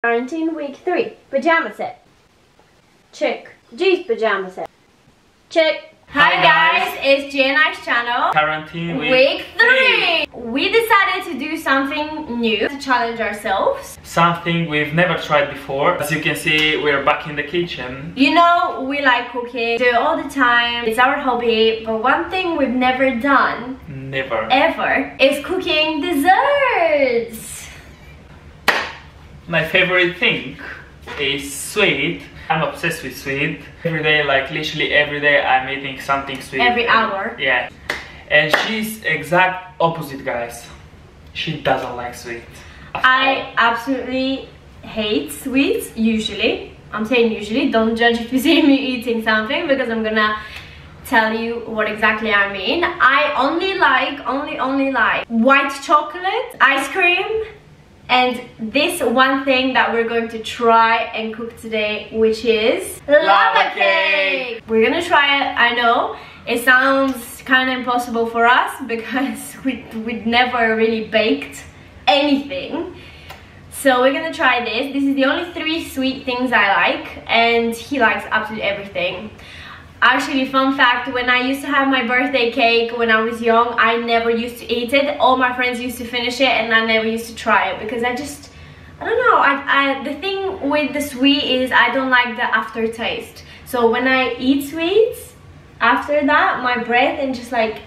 Quarantine week 3. Pajama set. Check. G's pajama set. Check. Hi guys, it's G and I's channel. Quarantine week 3. We decided to do something new to challenge ourselves. Something we've never tried before. As you can see, we're back in the kitchen. You know, we like cooking, do it all the time. It's our hobby, but one thing we've never done, ever, is cooking desserts. My favorite thing is sweet. I'm obsessed with sweet. Every day, like literally every day, I'm eating something sweet. Every hour. Yeah. And she's exact opposite, guys. She doesn't like sweet. I absolutely hate sweets, usually. I'm saying usually, don't judge if you see me eating something, because I'm gonna tell you what exactly I mean. I only like white chocolate, ice cream, and this one thing that we're going to try and cook today, which is lava cake. We're gonna try it. I know it sounds kind of impossible for us because we'd never really baked anything. So we're gonna try this. This is the only 3 sweet things I like, and he likes absolutely everything. Actually, fun fact, when I used to have my birthday cake when I was young, I never used to eat it. All my friends used to finish it and I never used to try it because I don't know. The thing with the sweet is I don't like the aftertaste. So when I eat sweets, after that, my breath and just like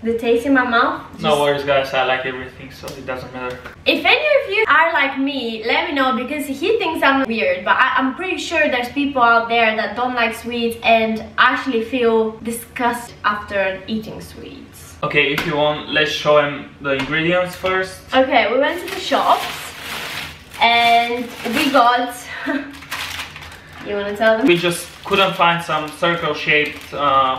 the taste in my mouth. No worries guys, I like everything, so it doesn't matter. If any of you are like me, let me know, because he thinks I'm weird, but I'm pretty sure there's people out there that don't like sweets and actually feel disgust after eating sweets. Okay, if you want, let's show him the ingredients first. Okay, we went to the shops and we got you want to tell them? We just couldn't find some circle-shaped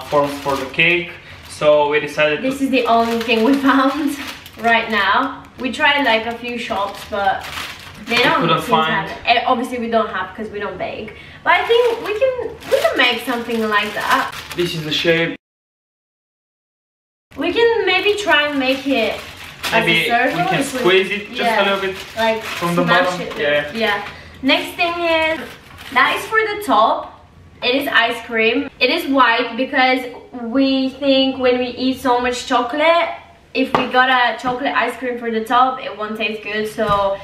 forms for the cake. So we decided this is the only thing we found right now. We tried like a few shops, but they don't seem to have it. Obviously we don't have because we don't bake. But I think we can make something like that. This is the shape. We can maybe try and make it as a circle. We can squeeze it just a little bit, like from the bottom. Yeah. Next thing is, that is for the top. It is ice cream. It is white because we think when we eat so much chocolate, if we got a chocolate ice cream for the top, it won't taste good. So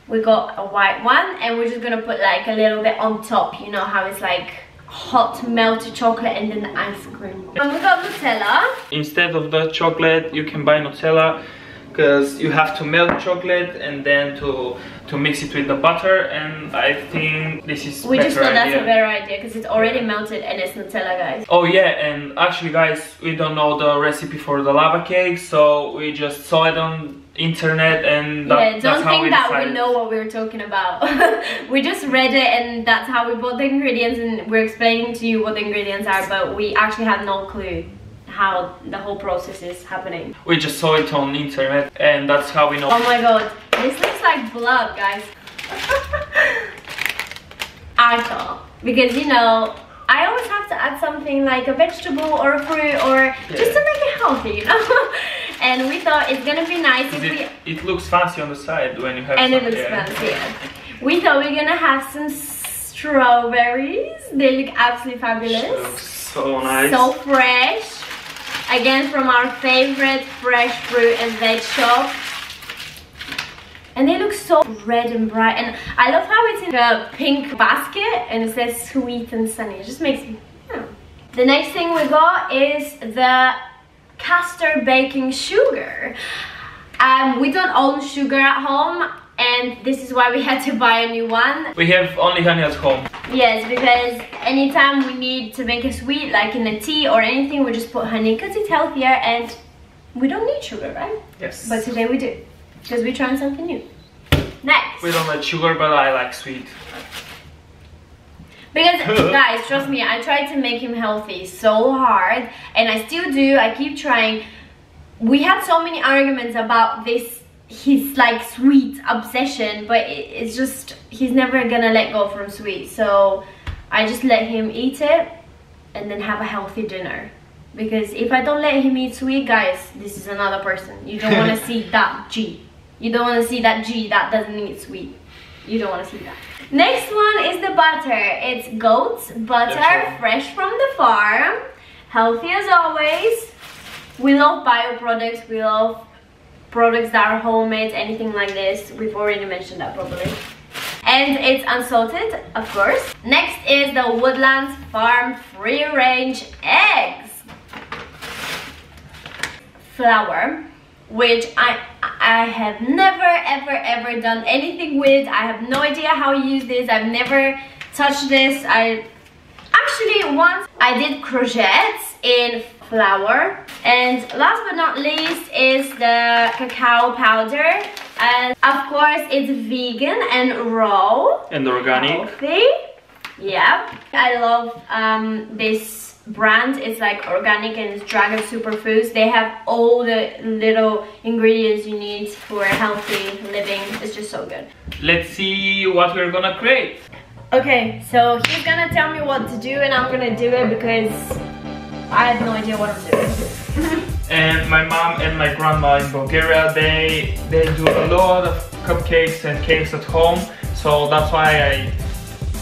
we got a white one, and we're just gonna put like a little bit on top. You know how it's like hot melted chocolate and then the ice cream. And we got Nutella. Instead of the chocolate, you can buy Nutella, because you have to melt chocolate and then to mix it with the butter, and I think this is we just thought that's a better idea because it's already melted and it's Nutella, guys. Oh yeah, and actually guys, we don't know the recipe for the lava cake, so we just saw it on internet, and that's how we decided. Don't think that we know what we were talking about. We just read it and that's how we bought the ingredients, and we're explaining to you what the ingredients are, but we actually had no clue how the whole process is happening. We just saw it on internet, and that's how we know. Oh my god, this looks like blood, guys. I thought, because you know, I always have to add something like a vegetable or a fruit, or just to make it healthy, you know. And we thought it's gonna be nice if it looks fancy on the side when you have and it looks fancy, yeah. We thought we're gonna have some strawberries. They look absolutely fabulous. Looks so nice. So fresh. Again, from our favorite fresh fruit and veg shop. And they look so red and bright. And I love how it's in a pink basket and it says sweet and sunny. It just makes me... The next thing we got is the castor baking sugar. We don't own sugar at home, and this is why we had to buy a new one. We have only honey at home. Yes, because anytime we need to make a sweet, like in a tea or anything, we just put honey because it's healthier and we don't need sugar, right? Yes. But today we do, because we're trying something new. Next. We don't like sugar, but I like sweet. Because, guys, trust me, I tried to make him healthy so hard, and I still do. I keep trying. We had so many arguments about this, his like sweet obsession, but it's just, he's never gonna let go from sweet. So I just let him eat it and then have a healthy dinner, because if I don't let him eat sweet, guys, this is another person. You don't want to see that G. You don't want to see that G that doesn't eat sweet. You don't want to see that. Next one is the butter. It's goat's butter, fresh from the farm, healthy as always. We love bio products. We love products that are homemade, anything like this. We've already mentioned that probably. And it's unsalted, of course. Next is the Woodlands Farm free range eggs. Flour, which I have never ever done anything with. I have no idea how you use this. I've never touched this. Actually once I did crochets in flour. And last but not least is the cacao powder. And of course it's vegan and raw and organic. Healthy. Yeah, I love this brand. It's like organic and it's Dragon Superfoods. They have all the little ingredients you need for healthy living. It's just so good. Let's see what we're gonna create. Okay, so he's gonna tell me what to do and I'm gonna do it because I have no idea what I'm doing. And my mom and my grandma in Bulgaria, they do a lot of cupcakes and cakes at home, so that's why I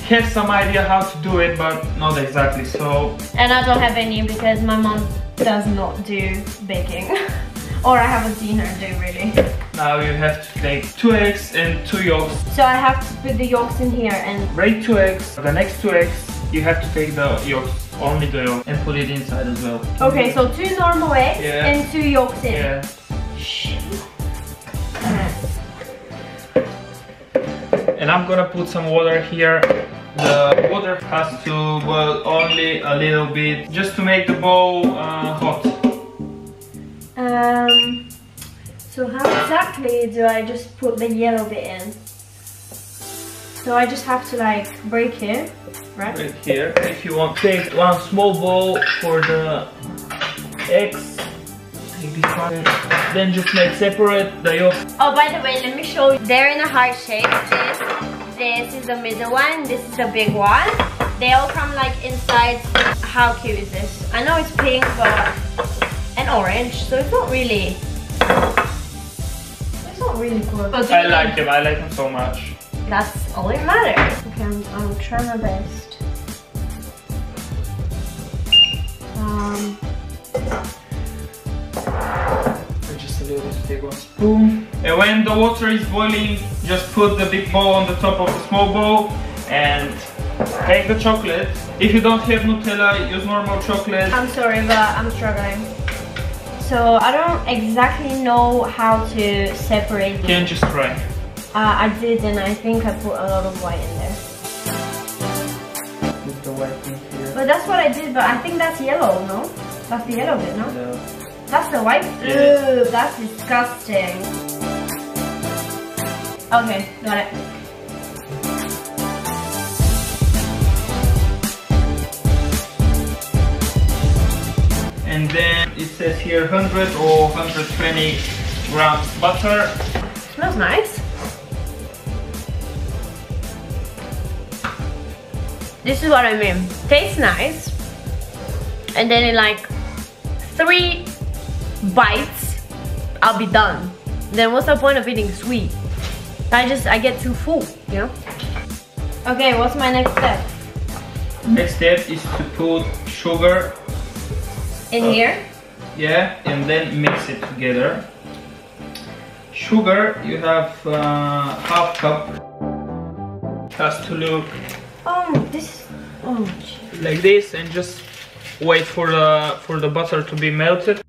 have some idea how to do it, but not exactly. So, and I don't have any because my mom does not do baking. Or I haven't seen her do really. Now you have to take 2 eggs and 2 yolks. So I have to put the yolks in here and break 2 eggs. The next 2 eggs you have to take the yolks, only the yolk, and put it inside as well. Okay, so 2 normal eggs and 2 yolks in. Yeah. And I'm gonna put some water here. The water has to boil only a little bit, just to make the bowl hot. So how exactly do I just put the yellow bit in? So I just have to like break it, right? Right here. If you want, take 1 small bowl for the eggs. Take this one. Then just make separate the yolk. Oh, by the way, let me show you. They're in a heart shape. This is the middle one. This is the big one. They all come like inside. How cute is this? I know it's pink, but and orange, so it's not really. It's not really good. I like them. I like them so much. That's all that matters. Okay, I'll try my best. Just a little bit, take 1 spoon. And when the water is boiling, just put the big bowl on the top of the small bowl and take the chocolate. If you don't have Nutella, use normal chocolate. I'm sorry, but I'm struggling. So I don't exactly know how to separate You can just try. I did, and I think I put a lot of white in there. Put the white in here. But that's what I did, but I think that's yellow, no? That's the yellow bit, no? No. That's the white? Yeah. Ew, that's disgusting. Okay, got it. And then it says here 100 or 120 grams butter. Smells nice. This is what I mean. Tastes nice. And then in like 3 bites, I'll be done. Then what's the point of eating sweet? I get too full, you know? Okay, what's my next step? Next step is to put sugar in here? Yeah, and then mix it together. Sugar, you have half cup. It has to look like this, and just wait for the butter to be melted.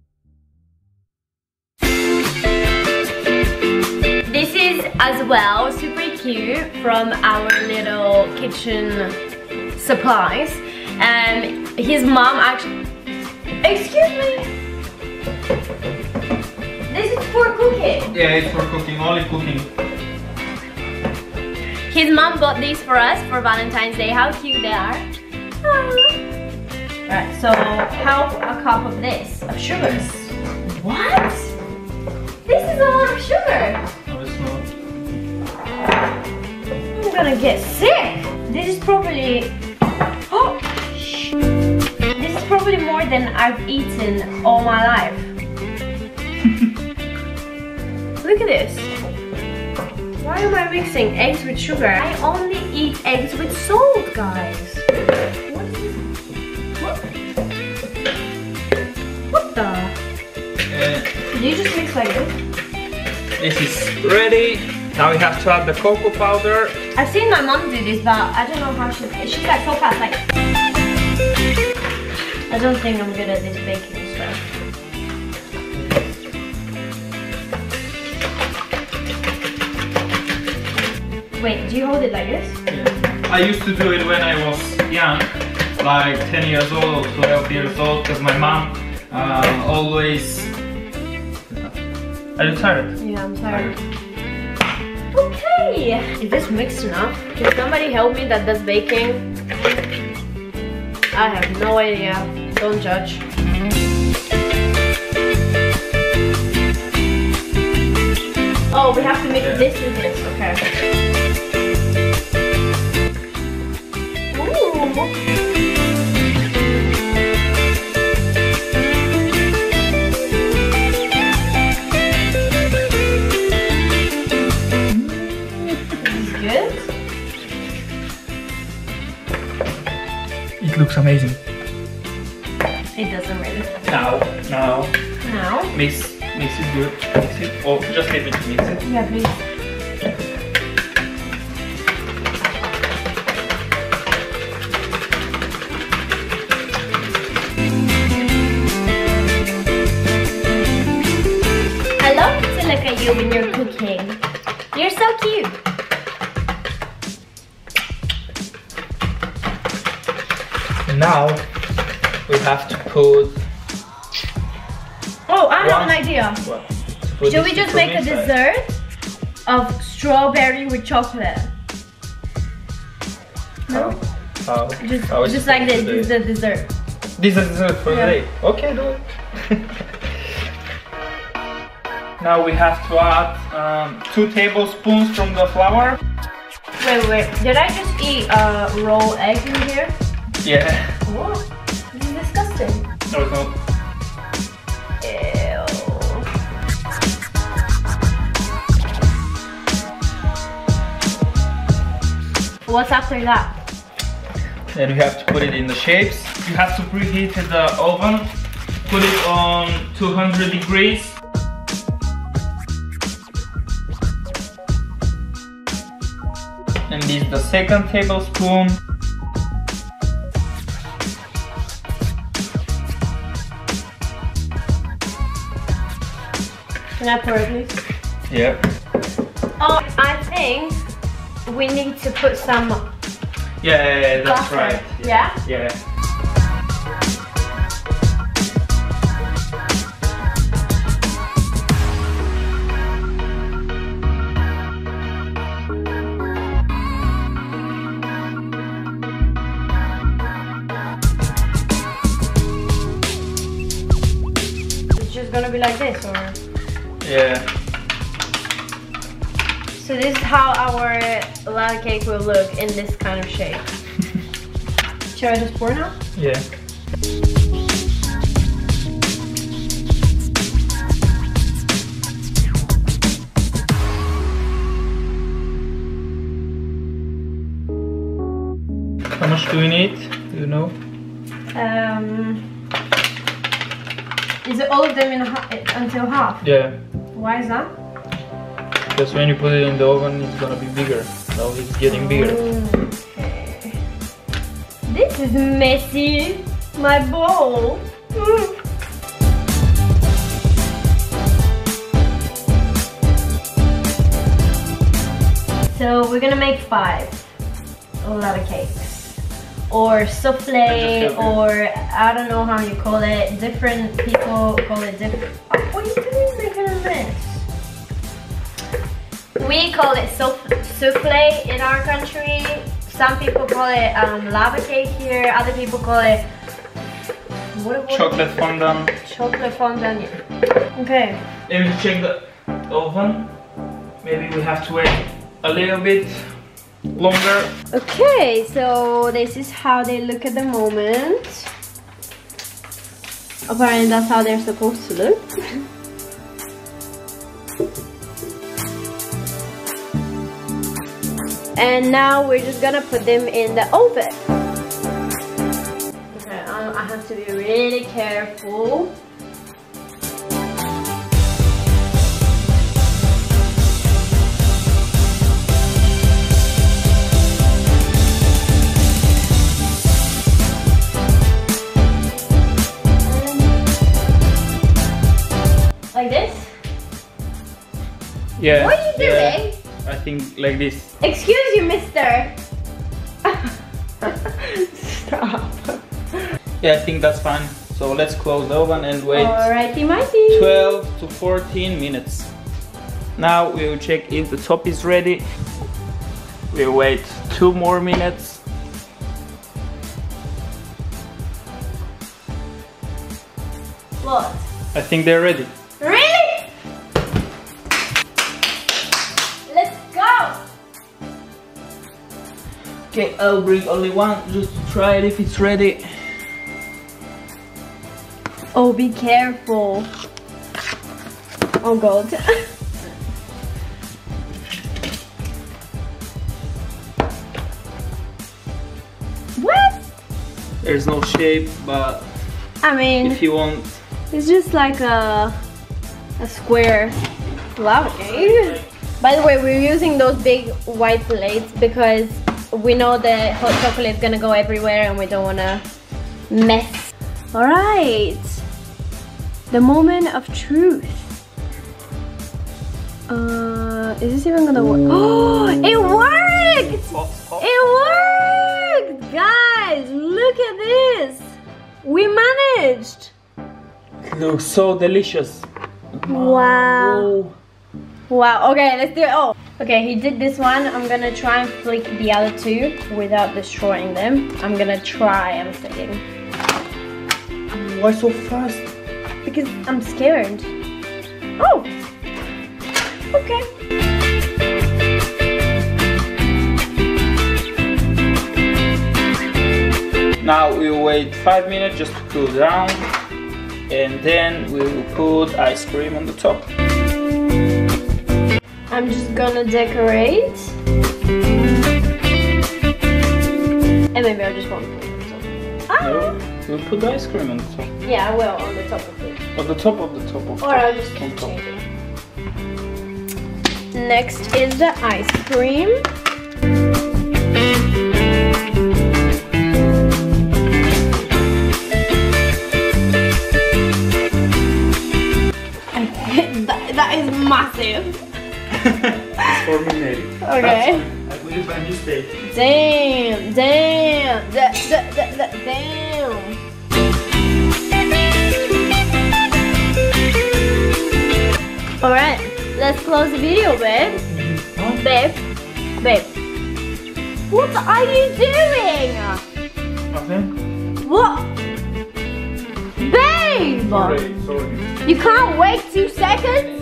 This is as well super cute from our little kitchen supplies. And his mom actually. Excuse me. This is for cooking. Yeah, it's for cooking, only cooking. His mom bought these for us for Valentine's Day. How cute they are. Right, so half a cup of this, of sugars. What? This is a lot of sugar. No, it's not. I'm gonna get sick. This is probably... Oh! This is probably more than I've eaten all my life. Look at this. Why am I mixing eggs with sugar? I only eat eggs with salt, guys. What is this? What the? Did you just mix like this? This is ready. Now we have to add the cocoa powder. I've seen my mom do this, but I don't know how she's like so fast. Like, I don't think I'm good at this baking stuff. Wait, do you hold it like this? Yeah. I used to do it when I was young, like 10 years old or 12 years old, because my mom always... Are you tired? Yeah, I'm tired. Okay, is this mixed enough? Can somebody help me that does baking? I have no idea. Don't judge. Oh, we have to mix this with this. Okay. It looks amazing. It doesn't really. Now. Mix it good. Mix it. Oh, just leave it to mix it. Yeah, please. I love to look at you when you're cooking. You're so cute. Now we have to put. Oh, I have an idea. What? Should we just make a dessert of strawberry with chocolate? No? How? Just like this. This is the dessert. This is dessert for the day. Okay, do it. Now we have to add 2 tablespoons from the flour. Wait. Did I just eat a raw egg in here? Yeah. What? This is disgusting. No, it's not. Ew. What's after that? Then we have to put it in the shapes. You have to preheat the oven. Put it on 200 degrees. And this is the second tablespoon. Can I pour it, please? Yeah. Oh, I think we need to put some. Yeah, that's butter. right. Yeah? Yeah. It's just gonna be like this, or? Yeah. So this is how our ladder cake will look in this kind of shape. Should I just pour now? Yeah. How much do we need? Do you know? Is it all of them in until half? Yeah. Why is that? Because when you put it in the oven, it's gonna be bigger. Now it's getting bigger. Okay. This is messy. My bowl. So we're gonna make 5 ladder cakes, or souffle, or I don't know how you call it. Different people call it different. Oh, what are you doing making a mess? We call it souffle in our country. Some people call it lava cake here. Other people call it Chocolate fondant. Chocolate fondant. Okay. Let me check the oven. Maybe we have to wait a little bit longer. Okay, so this is how they look at the moment. Apparently that's how they're supposed to look. And now we're just gonna put them in the oven. Okay, I have to be really careful. Like this? Yeah. What are you doing? I think like this. Excuse you, mister. Stop. Yeah, I think that's fine. So let's close the oven and wait. Alrighty, mighty. 12 to 14 minutes. Now we will check if the top is ready. We'll wait 2 more minutes. What? I think they're ready. Really? Let's go. Okay, I'll bring only one just to try it if it's ready. Oh, be careful. Oh god. What? There's no shape, but I mean, if you want, it's just like a square lava cake. By the way, we're using those big white plates because we know the hot chocolate is gonna go everywhere and we don't wanna mess. All right, the moment of truth. Is this even gonna work? Oh, it worked! It worked! Guys, look at this! We managed! it looks so delicious. Wow. Wow, okay, let's do it. Oh, okay, he did this one. I'm gonna try and flick the other two without destroying them. I'm gonna try, I'm thinking. Why so fast? Because I'm scared. Oh! Okay. Now we'll wait 5 minutes just to cool down, and then we'll put ice cream on the top. I'm just gonna decorate. And maybe I just won't put it on top. Ah! No, we'll put the ice cream on the top. Yeah, I will, on the top of it. On the top of the top of Or I'll just on top. change it. Next is the ice cream. That is massive. It's for me, Mary. Okay. I put it by mistake. Damn. Damn. Alright, let's close the video, babe. Babe. What are you doing? Nothing? What? Babe! Sorry. You can't wait 2 seconds?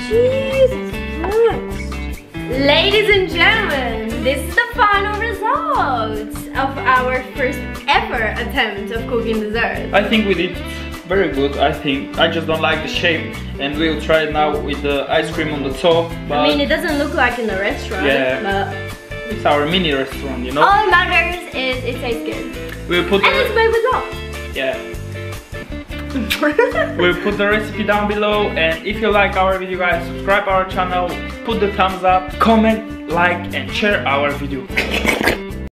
Jesus Christ. Ladies and gentlemen, this is the final result of our first ever attempt of cooking dessert. I think we did very good. I just don't like the shape, and we'll try it now with the ice cream on the top. But I mean, it doesn't look like in the restaurant, Yeah. but it's our mini restaurant, you know. all that matters is it tastes good. We'll put And it's made with love. yeah. We'll put the recipe down below, and if you like our video, guys, subscribe our channel, put the thumbs up, comment, like, and share our video.